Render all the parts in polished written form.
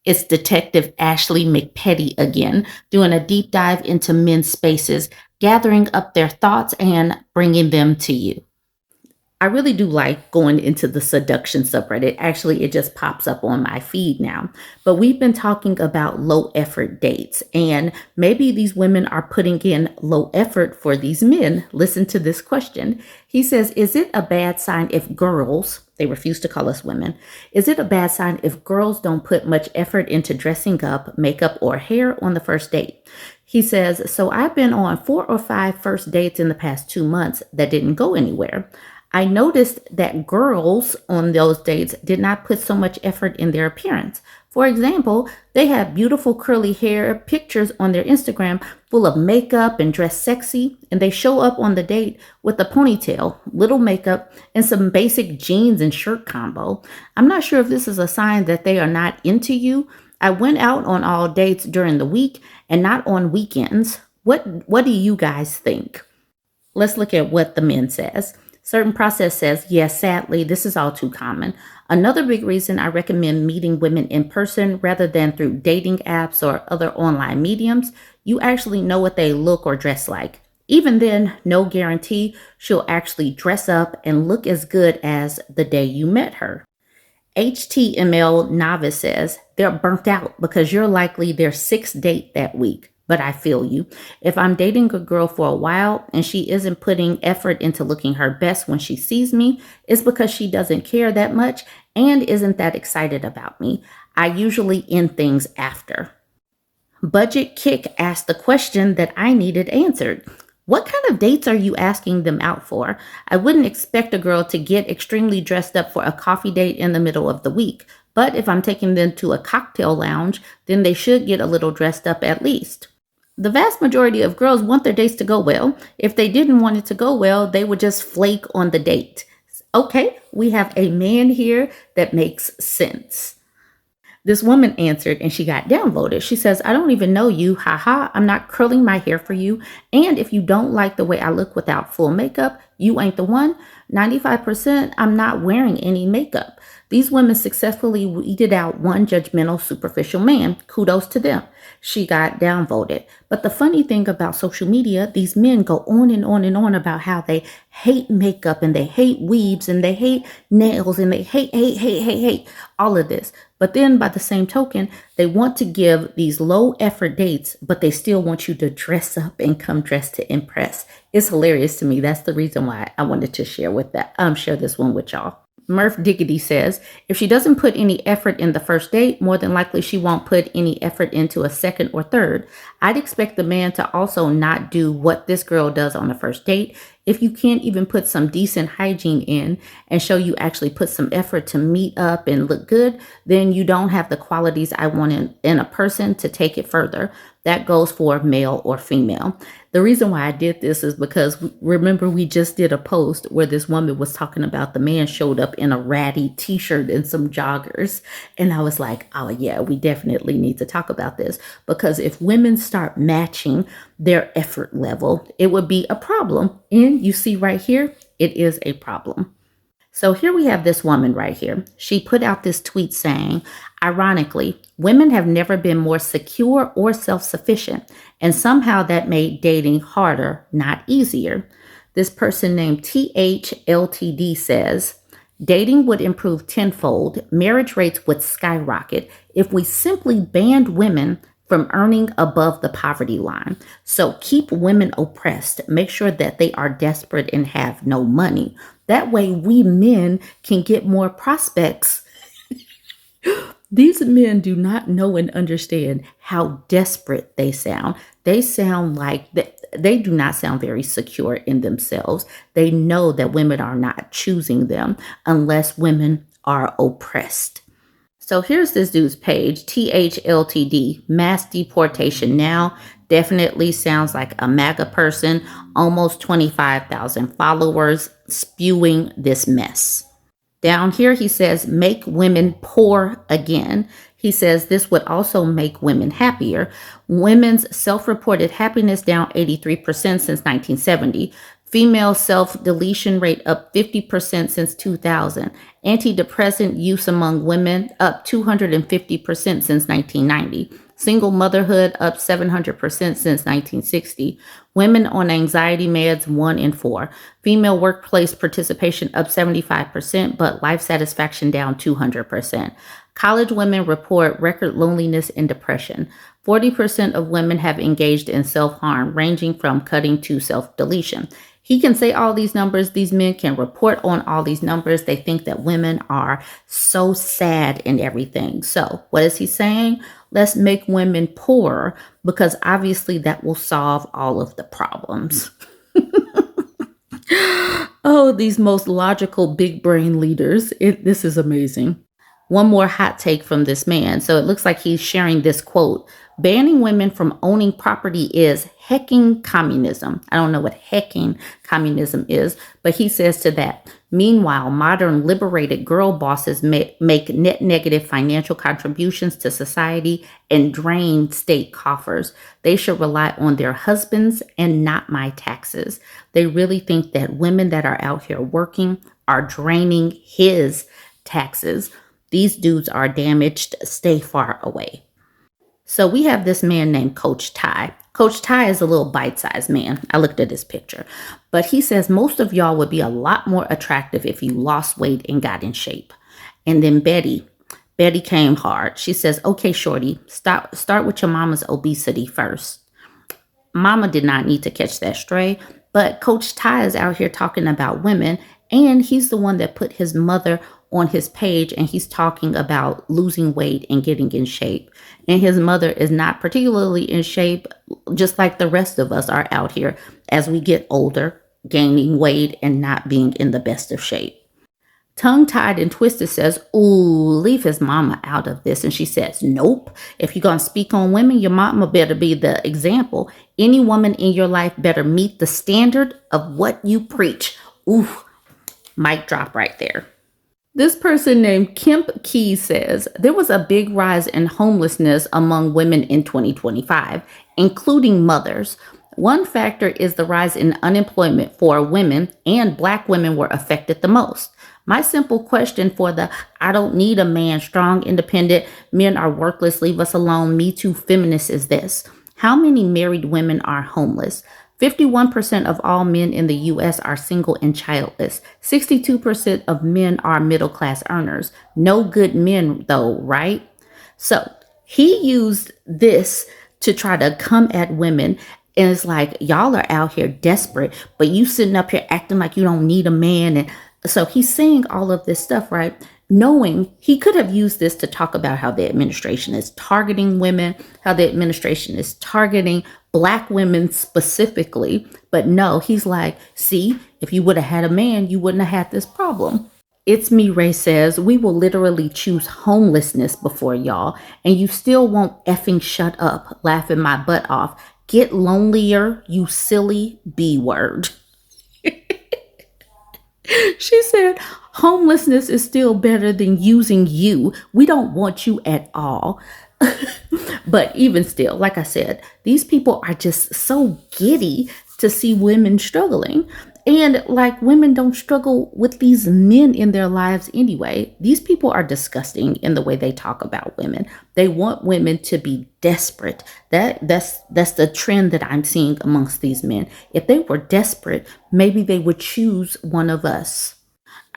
It's Detective Ashley McPetty again, doing a deep dive into men's spaces, gathering up their thoughts and bringing them to you. I really do like going into the seduction subreddit. Actually, it just pops up on my feed now. But we've been talking about low effort dates, and maybe these women are putting in low effort for these men. Listen to this question. He says, is it a bad sign if girls, they refuse to call us women, is it a bad sign if girls don't put much effort into dressing up, makeup, or hair on the first date? He says, so I've been on 4 or 5 first dates in the past 2 months that didn't go anywhere. I noticed that girls on those dates did not put so much effort in their appearance. For example, they had beautiful curly hair, pictures on their Instagram full of makeup and dress sexy, and they show up on the date with a ponytail, little makeup, and some basic jeans and shirt combo. I'm not sure if this is a sign that they are not into you. I went out on all dates during the week and not on weekends. What do you guys think? Let's look at what the men says. Certain Process says, yes, sadly, this is all too common. Another big reason I recommend meeting women in person rather than through dating apps or other online mediums, you actually know what they look or dress like. Even then, no guarantee she'll actually dress up and look as good as the day you met her. HTML Novice says, they're burnt out because you're likely their 6th date that week. But I feel you. If I'm dating a girl for a while and she isn't putting effort into looking her best when she sees me, it's because she doesn't care that much and isn't that excited about me. I usually end things after. Budget Kick asked the question that I needed answered. What kind of dates are you asking them out for? I wouldn't expect a girl to get extremely dressed up for a coffee date in the middle of the week. But if I'm taking them to a cocktail lounge, then they should get a little dressed up at least. The vast majority of girls want their dates to go well. If they didn't want it to go well, they would just flake on the date. Okay, we have a man here that makes sense. This woman answered and she got downvoted. She says, I don't even know you. Haha, I'm not curling my hair for you. And if you don't like the way I look without full makeup, you ain't the one. 95%, I'm not wearing any makeup. These women successfully weeded out one judgmental, superficial man. Kudos to them. She got downvoted. But the funny thing about social media, these men go on and on and on about how they hate makeup and they hate weaves and they hate nails and they hate all of this. But then by the same token, they want to give these low effort dates, but they still want you to dress up and come dressed to impress. It's hilarious to me. That's the reason why I wanted to share this one with y'all. Murph Diggity says, if she doesn't put any effort in the first date, more than likely she won't put any effort into a second or third. I'd expect the man to also not do what this girl does on the first date. If you can't even put some decent hygiene in and show you actually put some effort to meet up and look good, then you don't have the qualities I want in a person to take it further. That goes for male or female. The reason why I did this is because remember we just did a post where this woman was talking about the man showed up in a ratty t-shirt and some joggers. And I was like, oh yeah, we definitely need to talk about this, because if women start matching their effort level, it would be a problem. And you see right here, it is a problem. So here we have this woman right here. She put out this tweet saying, ironically, women have never been more secure or self-sufficient, and somehow that made dating harder, not easier. This person named THLTD says, dating would improve tenfold, marriage rates would skyrocket if we simply banned women from earning above the poverty line. So keep women oppressed. Make sure that they are desperate and have no money. That way we men can get more prospects. These men do not know and understand how desperate they sound. They sound like they do not sound very secure in themselves. They know that women are not choosing them unless women are oppressed. So here's this dude's page, THLTD, mass deportation now. Definitely sounds like a MAGA person, almost 25,000 followers, spewing this mess. Down here, he says, make women poor again. He says this would also make women happier. Women's self-reported happiness down 83% since 1970. Female self-deletion rate up 50% since 2000. Antidepressant use among women up 250% since 1990. Single motherhood up 700% since 1960. Women on anxiety meds 1 in 4. Female workplace participation up 75%, but life satisfaction down 200%. College women report record loneliness and depression. 40% of women have engaged in self-harm, ranging from cutting to self-deletion. He can say all these numbers. These men can report on all these numbers. They think that women are so sad and everything. So what is he saying? Let's make women poorer, because obviously that will solve all of the problems. Oh, these most logical big brain leaders. This is amazing. One more hot take from this man. So it looks like he's sharing this quote. Banning women from owning property is hecking communism. I don't know what hecking communism is, but he says to that. Meanwhile, modern liberated girl bosses make net negative financial contributions to society and drain state coffers. They should rely on their husbands and not my taxes. They really think that women that are out here working are draining his taxes. These dudes are damaged. Stay far away. So we have this man named Coach Ty. Coach Ty is a little bite-sized man. I looked at his picture. But he says most of y'all would be a lot more attractive if you lost weight and got in shape. And then Betty came hard. She says, okay, shorty, start with your mama's obesity first. Mama did not need to catch that stray. But Coach Ty is out here talking about women. And he's the one that put his mother on his page, and he's talking about losing weight and getting in shape. And his mother is not particularly in shape, just like the rest of us are out here as we get older, gaining weight and not being in the best of shape. Tongue-tied and twisted says, ooh, leave his mama out of this. And she says, nope. If you're going to speak on women, your mama better be the example. Any woman in your life better meet the standard of what you preach. Ooh, mic drop right there. This person named Kemp Key says, there was a big rise in homelessness among women in 2025, including mothers. One factor is the rise in unemployment for women, and Black women were affected the most. My simple question for the I don't need a man, strong, independent, men are worthless, leave us alone, Me Too feminists is this. How many married women are homeless? 51% of all men in the U.S. are single and childless. 62% of men are middle-class earners. No good men, though, right? So he used this to try to come at women. And it's like, y'all are out here desperate, but you sitting up here acting like you don't need a man. And so he's saying all of this stuff, right? Knowing he could have used this to talk about how the administration is targeting women, how the administration is targeting Black women specifically. But no, he's like, see, if you would have had a man, you wouldn't have had this problem. It's Me Ray says, we will literally choose homelessness before y'all, and you still won't effing shut up, laughing my butt off. Get lonelier, you silly B word. She said, homelessness is still better than using you. We don't want you at all. But even still, like I said, these people are just so giddy to see women struggling. And like, women don't struggle with these men in their lives anyway. These people are disgusting in the way they talk about women. They want women to be desperate. That's the trend that I'm seeing amongst these men. If they were desperate, maybe they would choose one of us.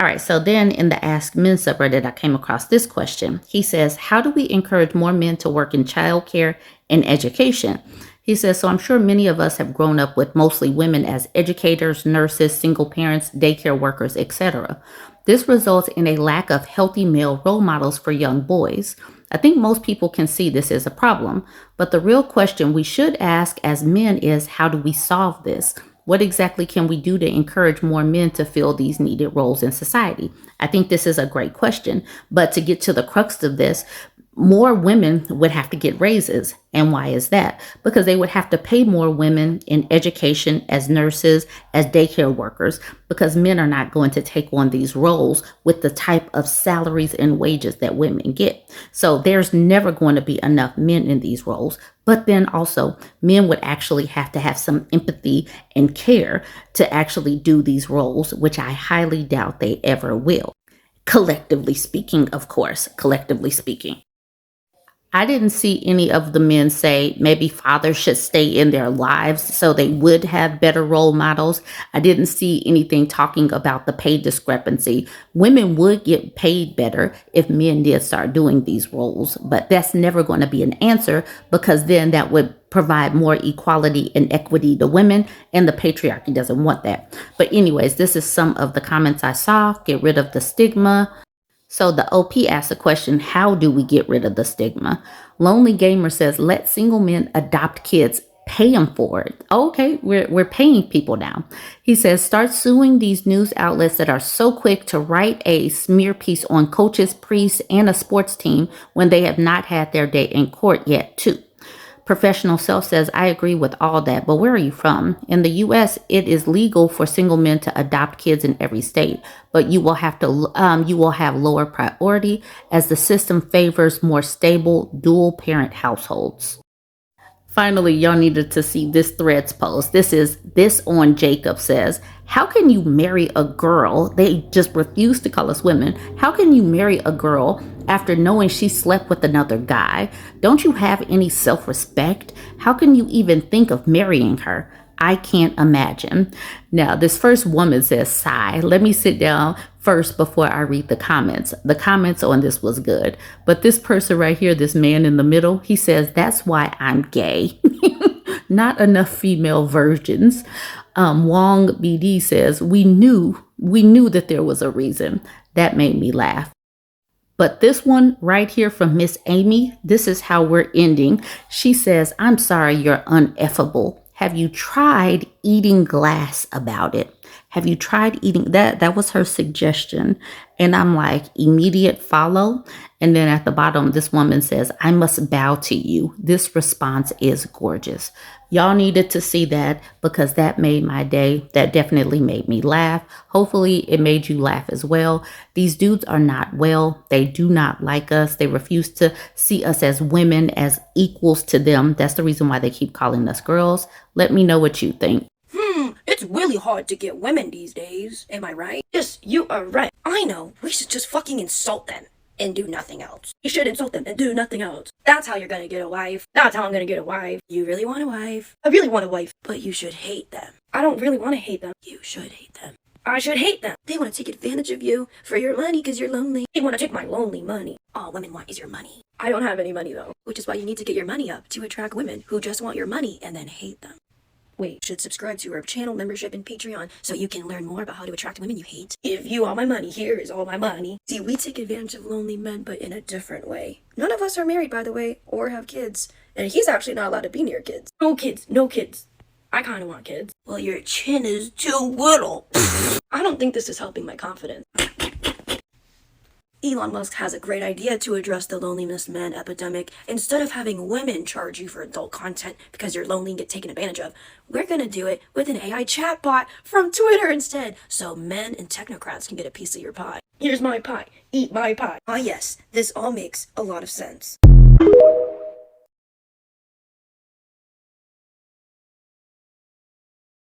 All right, so then in the Ask Men subreddit, I came across this question. He says, how do we encourage more men to work in childcare and education? He says, so I'm sure many of us have grown up with mostly women as educators, nurses, single parents, daycare workers, etc. This results in a lack of healthy male role models for young boys. I think most people can see this as a problem, but the real question we should ask as men is, how do we solve this? What exactly can we do to encourage more men to fill these needed roles in society? I think this is a great question, but to get to the crux of this, more women would have to get raises. And why is that? Because they would have to pay more women in education, as nurses, as daycare workers, because men are not going to take on these roles with the type of salaries and wages that women get. So there's never going to be enough men in these roles. But then also, men would actually have to have some empathy and care to actually do these roles, which I highly doubt they ever will. Collectively speaking, of course, collectively speaking. I didn't see any of the men say maybe fathers should stay in their lives so they would have better role models. I didn't see anything talking about the pay discrepancy. Women would get paid better if men did start doing these roles, but that's never going to be an answer, because then that would provide more equality and equity to women, and the patriarchy doesn't want that. But anyways, this is some of the comments I saw. Get rid of the stigma. So the OP asked the question, how do we get rid of the stigma? Lonely Gamer says, let single men adopt kids, pay them for it. Okay, we're paying people now. He says, start suing these news outlets that are so quick to write a smear piece on coaches, priests, and a sports team when they have not had their day in court yet, too. Professional Self says, I agree with all that, but where are you from? In the U.S., it is legal for single men to adopt kids in every state, but you will have lower priority as the system favors more stable dual parent households. Finally, y'all needed to see this Threads post. This on Jacob says, how can you marry a girl? They just refuse to call us women. How can you marry a girl after knowing she slept with another guy? Don't you have any self-respect? How can you even think of marrying her? I can't imagine. Now, this first woman says, sigh. Let me sit down first before I read the comments. The comments on this was good. But this person right here, this man in the middle, he says, that's why I'm gay. Not enough female virgins. Wong BD says, we knew that there was a reason. That made me laugh. But this one right here from Miss Amy, this is how we're ending. She says, I'm sorry you're uneffable. Have you tried eating glass about it? Have you tried eating that? That was her suggestion. And I'm like, immediate follow. And then at the bottom, this woman says, I must bow to you. This response is gorgeous. Y'all needed to see that, because that made my day. That definitely made me laugh. Hopefully it made you laugh as well. These dudes are not well. They do not like us. They refuse to see us as women, as equals to them. That's the reason why they keep calling us girls. Let me know what you think. It's really hard to get women these days. Am I right? Yes, you are right. I know. We should just fucking insult them and do nothing else. You should insult them and do nothing else. That's how you're gonna get a wife. That's how I'm gonna get a wife. You really want a wife? I really want a wife. But you should hate them. I don't really want to hate them. You should hate them. I should hate them. They want to take advantage of you for your money because you're lonely. They want to take my lonely money. All women want is your money. I don't have any money though. Which is why you need to get your money up to attract women who just want your money and then hate them. Wait, you should subscribe to our channel membership and Patreon so you can learn more about how to attract women you hate. If you want my money, here is all my money. See, we take advantage of lonely men, but in a different way. None of us are married, by the way, or have kids. And he's actually not allowed to be near kids. No kids, no kids. I kind of want kids. Well, your chin is too little. I don't think this is helping my confidence. Elon Musk has a great idea to address the loneliness man epidemic. Instead of having women charge you for adult content because you're lonely and get taken advantage of, we're gonna do it with an AI chatbot from Twitter instead, so men and technocrats can get a piece of your pie. Here's my pie. Eat my pie. Ah yes, this all makes a lot of sense.